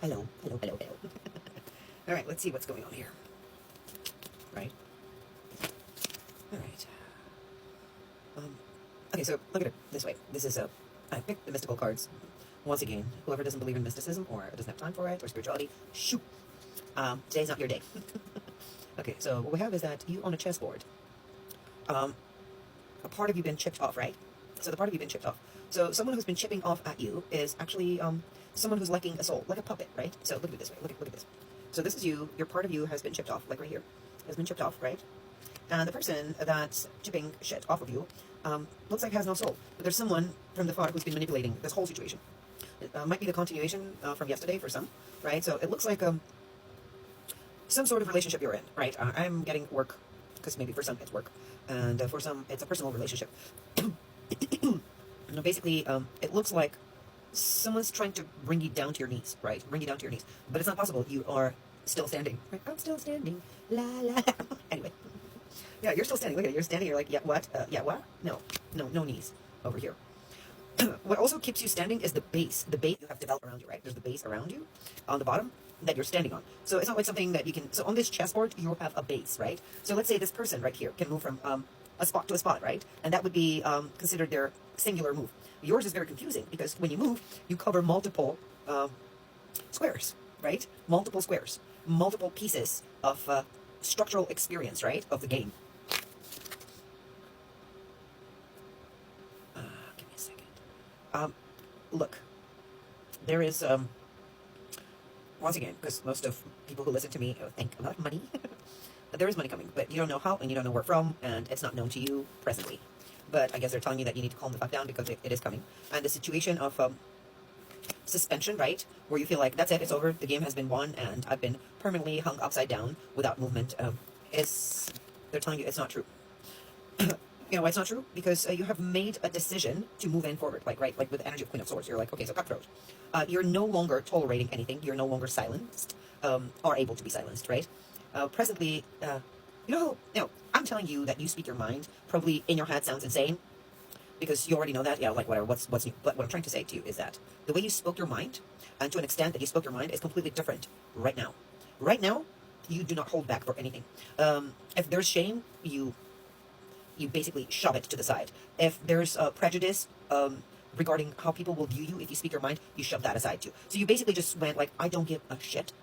Hello, hello, hello, hello. All right, let's see what's going on here. Right. All right. Okay, so look at it this way. This is I picked the mystical cards. Once again, whoever doesn't believe in mysticism or doesn't have time for it or spirituality, shoot. Today's not your day. Okay, so what we have is that you on a chessboard. A part of you been chipped off, right? So the part of you been chipped off. So someone who's been chipping off at you is actually someone who's lacking a soul, like a puppet, right? So look at it this way. Look at this. So this is you. Your part of you has been chipped off, like right here, has been chipped off, right? And the person that's chipping shit off of you looks like has no soul. But there's someone from the far who's been manipulating this whole situation. It might be the continuation from yesterday for some, right? So it looks like some sort of relationship you're in, right? I'm getting work, because maybe for some it's work, and for some it's a personal relationship. Basically, it looks like someone's trying to bring you down to your knees, right? Bring you down to your knees, but it's not possible. You are still standing. Right? I'm still standing. La la. Anyway, yeah, you're still standing. Look at it. You're standing. You're like, yeah, what? Yeah, what? No knees over here. What also keeps you standing is the base. The base you have developed around you, right? There's the base around you on the bottom that you're standing on. So it's not like something that you can. So on this chessboard, you have a base, right? So let's say this person right here can move from a spot to a spot, right? And that would be considered their singular move. Yours is very confusing because when you move, you cover multiple squares, right? Multiple squares, multiple pieces of structural experience, right? Of the game. Give me a second. Look, there is once again, because most of people who listen to me think about money. There is money coming, but you don't know how and you don't know where from, and it's not known to you presently. But I guess they're telling you that you need to calm the fuck down because it is coming. And the situation of suspension, right, where you feel like that's it, it's over, the game has been won, and I've been permanently hung upside down without movement, is they're telling you it's not true. You know why it's not true? Because you have made a decision to move in forward, like like with the energy of Queen of Swords. You're like, okay, so cutthroat. You're no longer tolerating anything. You're no longer silenced, or able to be silenced, right? Presently, I'm telling you that you speak your mind. Probably in your head sounds insane because you already know that. Yeah, like whatever. What's new? But what I'm trying to say to you is that the way you spoke your mind, and to an extent that you spoke your mind, is completely different right now. Right now, you do not hold back for anything. If there's shame, you basically shove it to the side. If there's prejudice regarding how people will view you if you speak your mind, you shove that aside too. So you basically just went like, I don't give a shit.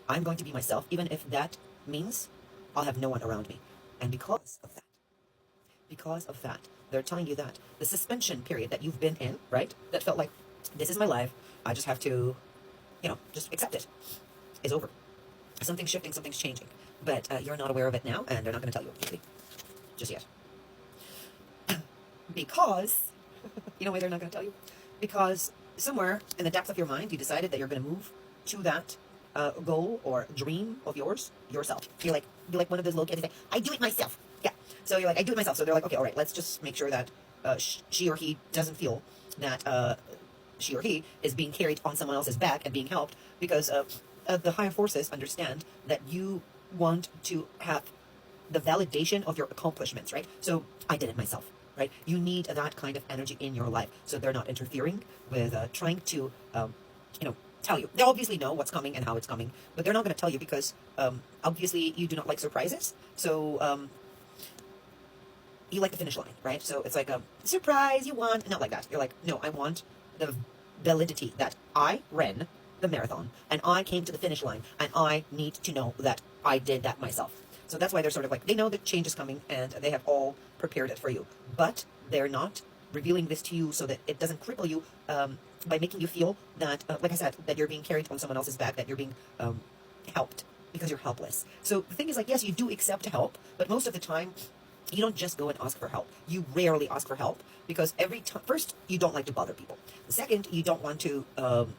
I'm going to be myself, even if that means I'll have no one around me. And because of that, they're telling you that the suspension period that you've been in, right, that felt like, this is my life, I just have to, just accept it, is over. Something's shifting, something's changing. But you're not aware of it now, and they're not going to tell you, obviously, just yet. Because, you know why they're not going to tell you? Because somewhere in the depths of your mind, you decided that you're going to move to that goal or dream of yourself. You're like one of those little kids who say, I do it myself. Yeah. So you're like, I do it myself. So they're like, okay, all right, let's just make sure that she or he doesn't feel that she or he is being carried on someone else's back and being helped, because the higher forces understand that you want to have the validation of your accomplishments, right? So I did it myself, right? You need that kind of energy in your life, so they're not interfering with trying to, tell you. They obviously know what's coming and how it's coming, but they're not going to tell you because obviously you do not like surprises. So you like the finish line, right? So it's like a surprise, you want, not like that. You're like, no, I want the validity that I ran the marathon and I came to the finish line and I need to know that I did that myself. So that's why they're sort of like, they know that change is coming and they have all prepared it for you, but they're not revealing this to you so that it doesn't cripple you by making you feel that, like I said, that you're being carried on someone else's back, that you're being helped because you're helpless. So the thing is, like, yes, you do accept help, but most of the time, you don't just go and ask for help. You rarely ask for help because every time, first, you don't like to bother people. Second, you don't want to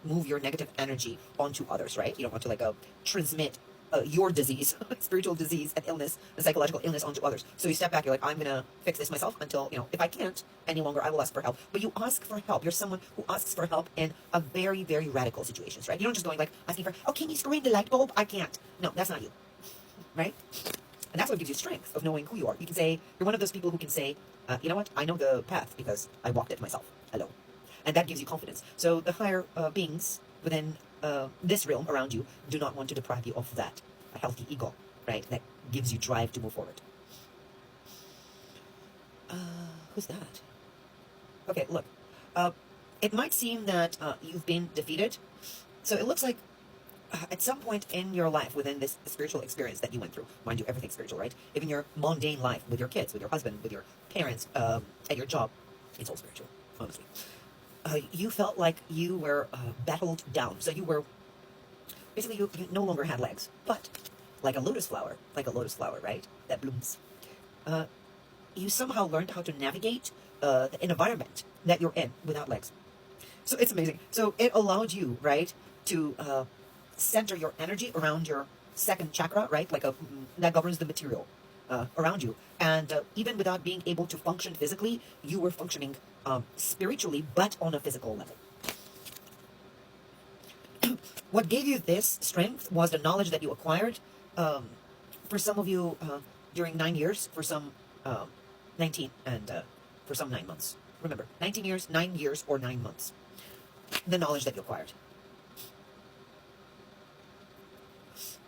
move your negative energy onto others, right? You don't want to transmit your disease, spiritual disease and illness, and psychological illness onto others. So you step back, you're like, I'm going to fix this myself until, if I can't any longer, I will ask for help. But you ask for help. You're someone who asks for help in a very, very radical situations, right? You don't just going asking for, oh, can you screw in the light bulb? I can't. No, that's not you, right? And that's what gives you strength of knowing who you are. You can say, you're one of those people who can say, you know what, I know the path because I walked it myself alone. And that gives you confidence. So the higher beings within this realm around you do not want to deprive you of that a healthy ego, right? That gives you drive to move forward. Who's that? Okay, look. It might seem that you've been defeated. So it looks like at some point in your life, within this spiritual experience that you went through, mind you, everything's spiritual, right? Even your mundane life with your kids, with your husband, with your parents, at your job, it's all spiritual, honestly. You felt like you were battled down. So you were, basically, you no longer had legs. But, like a lotus flower, right? That blooms. You somehow learned how to navigate an environment that you're in without legs. So it's amazing. So it allowed you, right, to center your energy around your second chakra, right, like that governs the material around you. And even without being able to function physically, you were functioning spiritually, but on a physical level. What gave you this strength was the knowledge that you acquired. For some of you, during 9 years, for some 19, and for some 9 months. Remember, 19 years, 9 years, or 9 months. The knowledge that you acquired.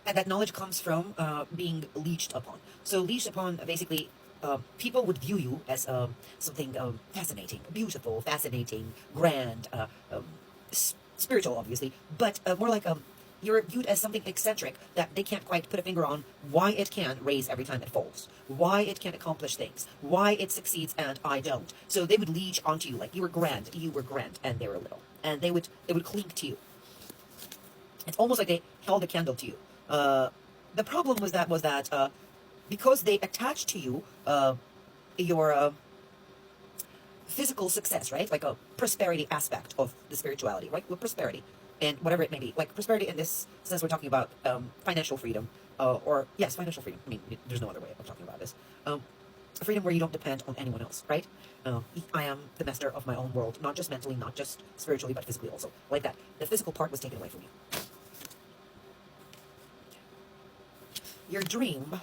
And that knowledge comes from being leeched upon. So leeched upon, basically, people would view you as something fascinating, beautiful, fascinating, grand, spiritual, obviously, but more like you're viewed as something eccentric that they can't quite put a finger on why it can raise every time it falls, why it can accomplish things, why it succeeds and I don't. So they would leech onto you like you were grand, and they were little, and they would cling to you. It's almost like they held a candle to you. The problem was that because they attached to you your physical success, right? Like a prosperity aspect of the spirituality, right? With prosperity and whatever it may be. Like prosperity in this sense, we're talking about financial freedom, or yes, financial freedom. I mean, there's no other way of talking about this. Freedom where you don't depend on anyone else, right? I am the master of my own world, not just mentally, not just spiritually, but physically also. Like that. The physical part was taken away from you. Your dream.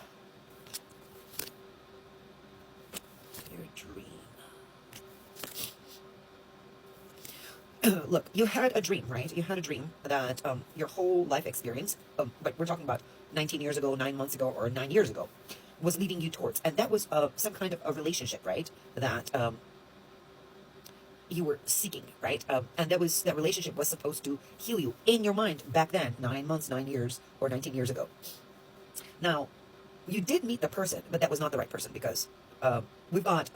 Look, you had a dream, right? You had a dream that your whole life experience, but we're talking about 19 years ago, 9 months ago, or 9 years ago, was leading you towards. And that was some kind of a relationship, right? That you were seeking, right? And that relationship was supposed to heal you in your mind back then, 9 months, 9 years, or 19 years ago. Now, you did meet the person, but that was not the right person because we've got,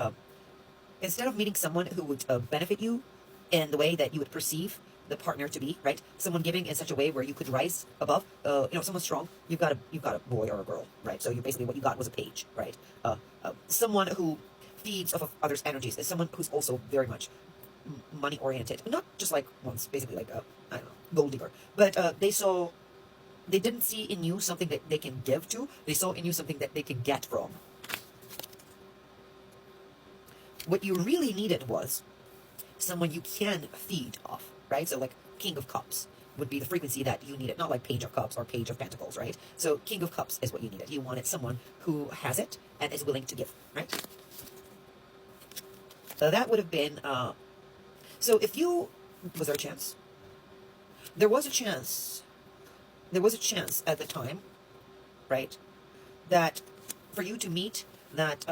instead of meeting someone who would benefit you in the way that you would perceive the partner to be, right? Someone giving in such a way where you could rise above, someone strong. You've got a boy or a girl, right? So you basically, what you got was a page, right? Someone who feeds off of others' energies is someone who's also very much money oriented, not just like once, basically like I don't know, gold digger, but they didn't see in you something that they can give to. They saw in you something that they can get from. What you really needed was someone you can feed off, right? So like King of Cups would be the frequency that you needed, not like Page of Cups or Page of Pentacles, right? So King of Cups is what you needed. You wanted someone who has it and is willing to give, right? So that would have been, so if you, was there a chance? There was a chance at the time, right, that for you to meet that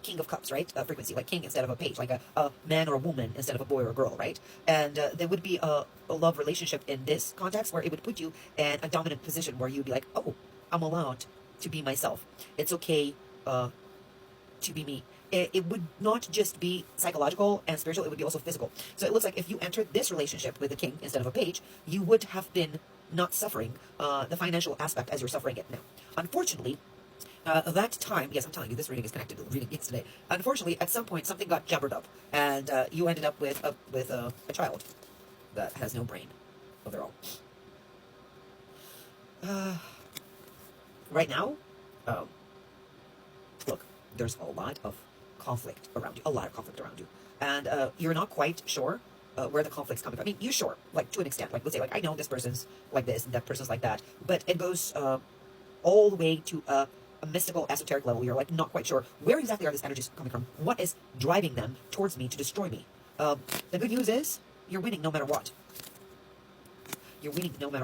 King of Cups, right? Frequency, like king instead of a page, like a man or a woman instead of a boy or a girl, right? And there would be a love relationship in this context where it would put you in a dominant position where you'd be like, oh, I'm allowed to be myself. It's okay to be me. It would not just be psychological and spiritual, it would be also physical. So it looks like if you entered this relationship with a king instead of a page, you would have been not suffering the financial aspect as you're suffering it now. Unfortunately, that time, yes, I'm telling you, this reading is connected to the reading yesterday. Unfortunately, at some point, something got jabbered up, and you ended up with a child that has no brain of their own. Right now, look, there's a lot of conflict around you, and you're not quite sure where the conflict's coming from. I mean, you're sure, like, to an extent. Like, let's say, like, I know this person's like this, and that person's like that, but it goes all the way to a mystical, esoteric level. You're, like, not quite sure where exactly are these energies coming from, what is driving them towards me to destroy me. The good news is, you're winning no matter what. You're winning no matter